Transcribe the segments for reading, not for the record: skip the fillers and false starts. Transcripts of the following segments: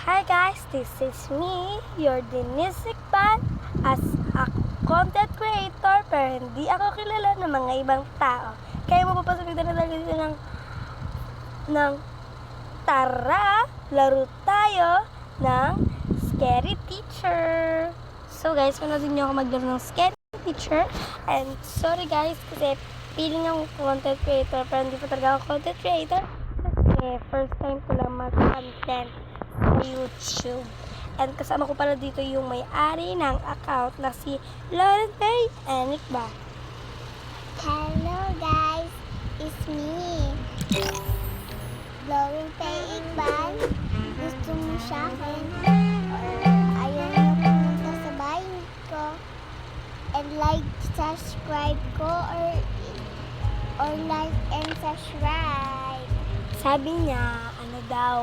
Hi guys, this is me, your Denise Iqbal, as a content creator, pero hindi ako kilala ng mga ibang tao. Kaya mapapasok na talaga dito ng tara, laro tayo ng Scary Teacher. So guys, panoodin niyo ako maglaro ng Scary Teacher. And sorry guys, kasi feeling akong content creator, pero hindi pa talaga ako content creator. Kasi first time ko lang mag-content sa YouTube. And kasama ko pala dito yung may-ari ng account na si Lauren Faye and Iqbal. Hello guys, it's me, Lauren Faye Iqbal. Gusto mo sa akin? Ayaw mo pumunta sa bahay ko? And like, subscribe ko or like and subscribe. Sabi niya, ano daw,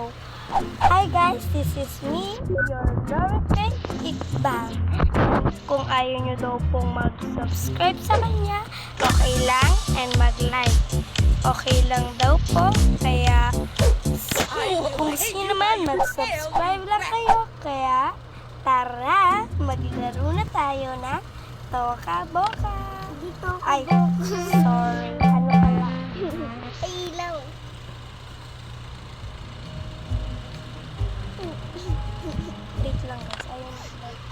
hi guys, this is me, your Lauren Faye Iqbal. Kung ayaw nyo daw pong mag-subscribe sa kanya, okay lang, and mag-like. Okay lang daw po, kaya kung gusto nyo naman, mag-subscribe lang kayo. Kaya, tara, maglaro na tayo na Toka Boka. Dito ako. Ay, sorry, ano pala? Ay, ilaw. Wait lang guys, ayaw mag-like.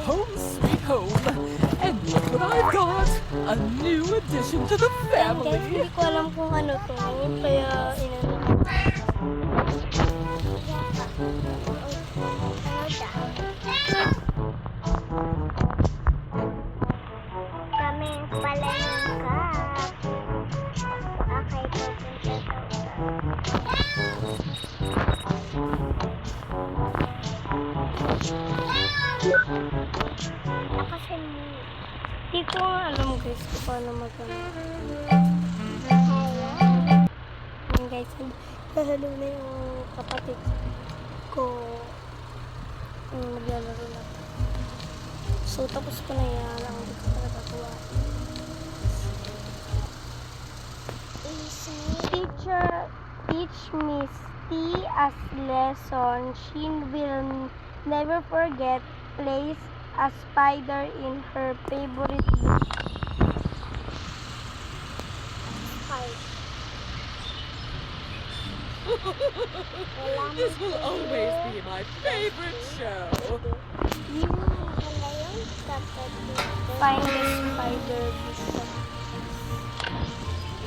Home sweet home. And look what I've got. A new addition to the Ayan guys, family. hindi ko alam kung ano to, kaya inano ko. Kami pala yung cat. Okay, pupunta sa kasi mo. Hindi ko nga alam guys kung paano mag-ano. Hello. Ayan guys, halo na yung kapatid ko. Maglalaro na. So tapos ko na yan, lang hindi ko pa nagagawa. Is me. Teacher, teach Miss T as lesson. She will never forget. Place a spider in her favorite book. This will always be my favorite show. Wala yung kapatid. Find the spider book.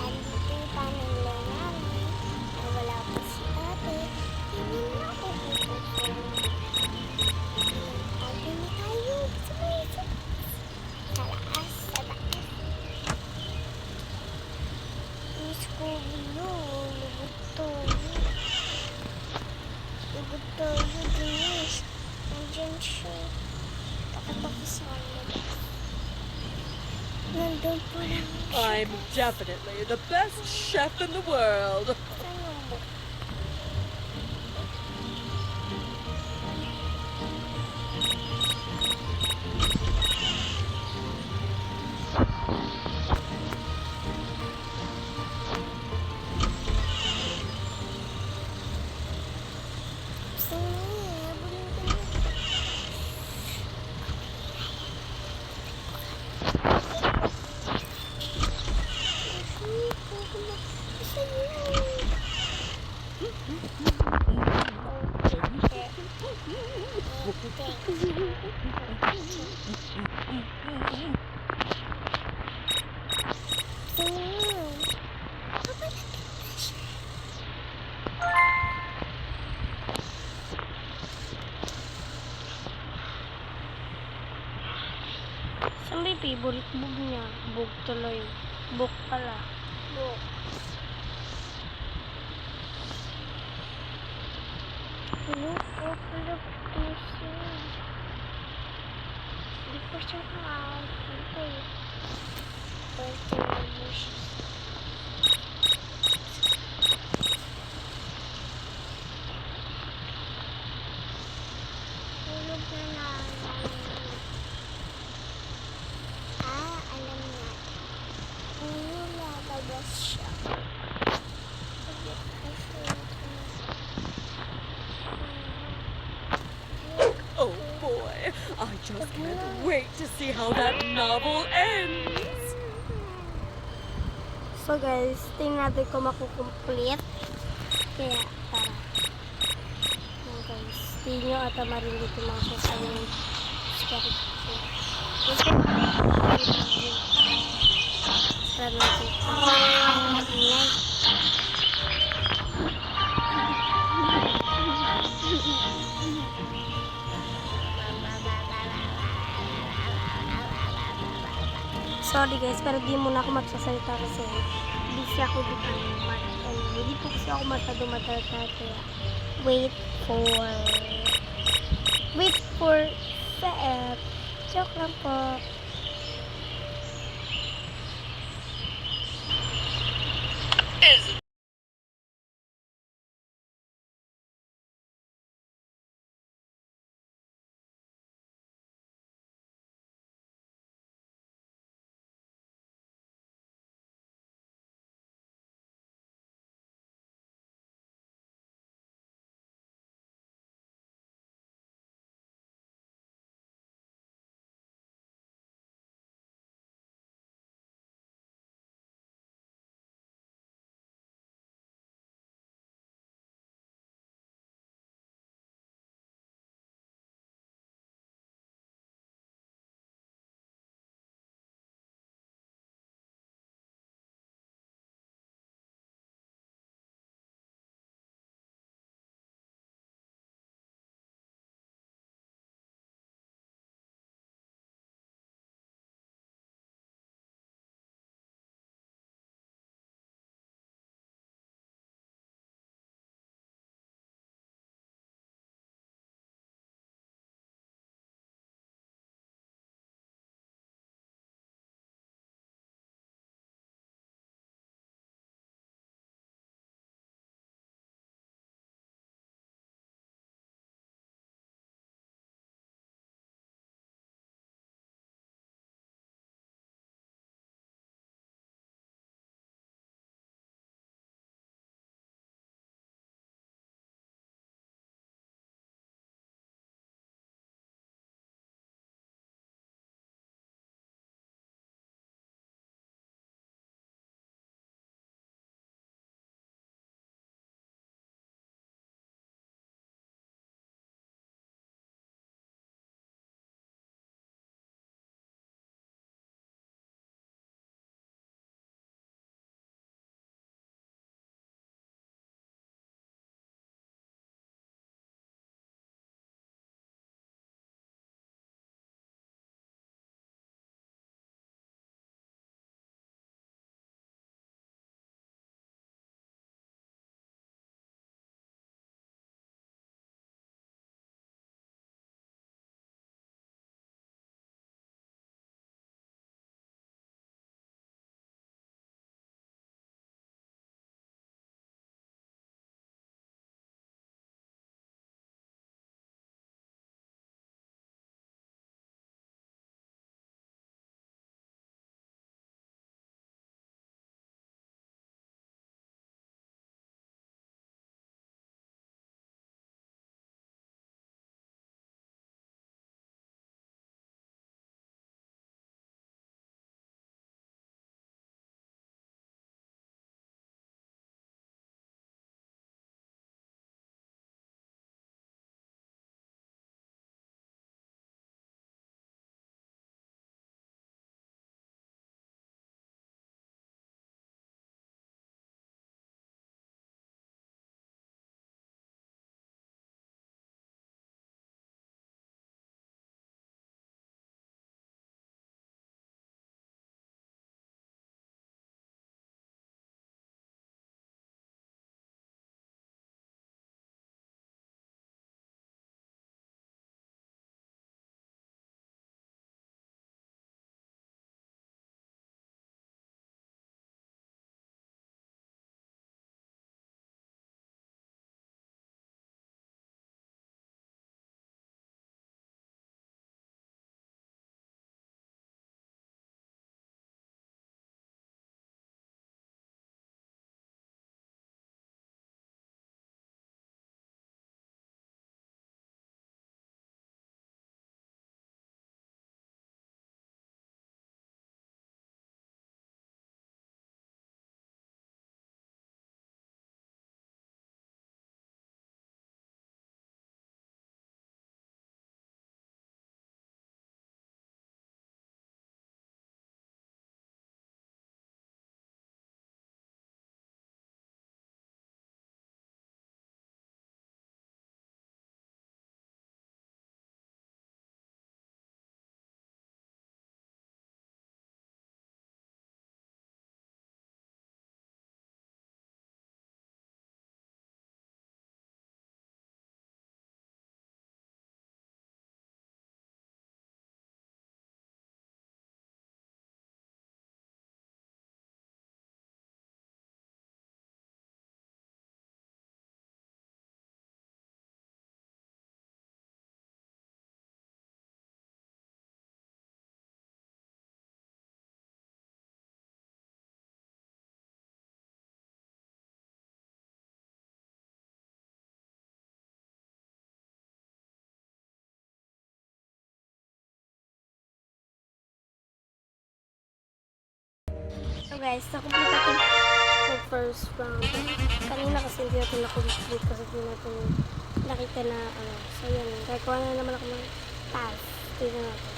Andito yung pamilya namin. Na wala pa si ate. Hindi na ako pupunta. Ate na tayo. Sumisip. Sa lakas. Sa lakas. Miss ko gulo. Lubot to. Lubot to. Denise. Nandiyan siya. Takot sa labas. Nandun po lang siya. I'm definitely the best chef in the world. Ano mo? Saan ba yung favorite book niya? Book tuloy. Book pala. Book. Look, look, puso. Hindi pa siya nakakita eh. Pwede mo siya. Tulog na namin. Alam na. Lalabas siya. Can't wait to see how that novel ends. So guys, tingnan natin kung makukomplete. Kaya, tara. Ayan guys, tingnan nyo at marinig yung mga sasabihin. Scary. Okay. Tara natin. Ingay. Sorry guys, pero di muna ako magsasalita kasi busy ako dito. Hindi po kasi ako masyado matalata. Kaya wait for the app. Joke lang po. So guys, na-complete natin yung first round. Kanina kasi hindi natin na-complete kasi hindi natin nakita na ano. So yun, gagawa na naman ako ng task. Tignan natin.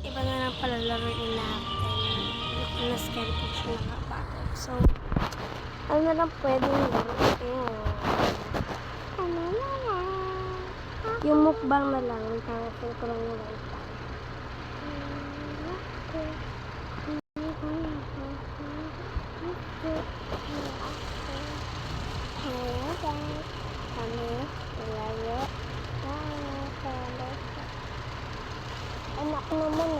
Iba na lang pala laruin natin. Na-scary picture na bago. So, ano na lang pwedeng laruin? Ano na lang? Yung mukbang na lang. Feel ko lang yung wifi. Hello guys, kami laro. Anak naman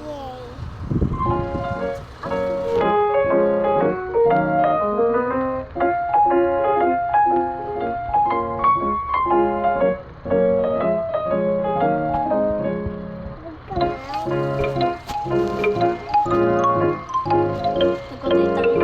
Yay. Nagpatay tayo.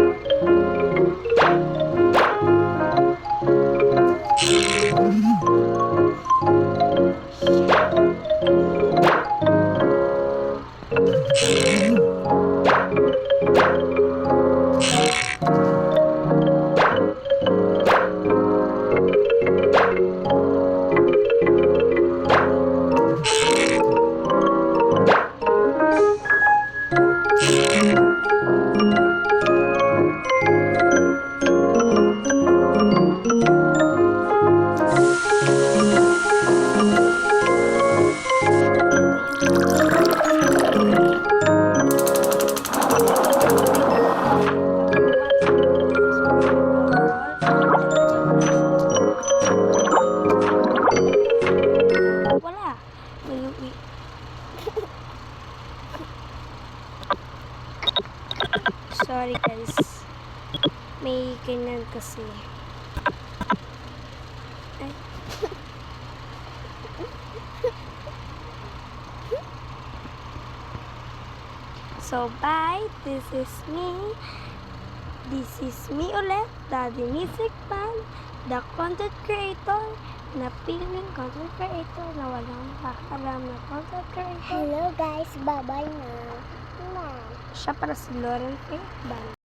Wala. May Sorry guys. May ganyan kasi. Ay. So bye. This is me. This is me ulit, Daddy Music Band, the content creator na piling content creator na walang alam na content creator. Hello guys, bye-bye na. Siya para si Lauren Faith Band.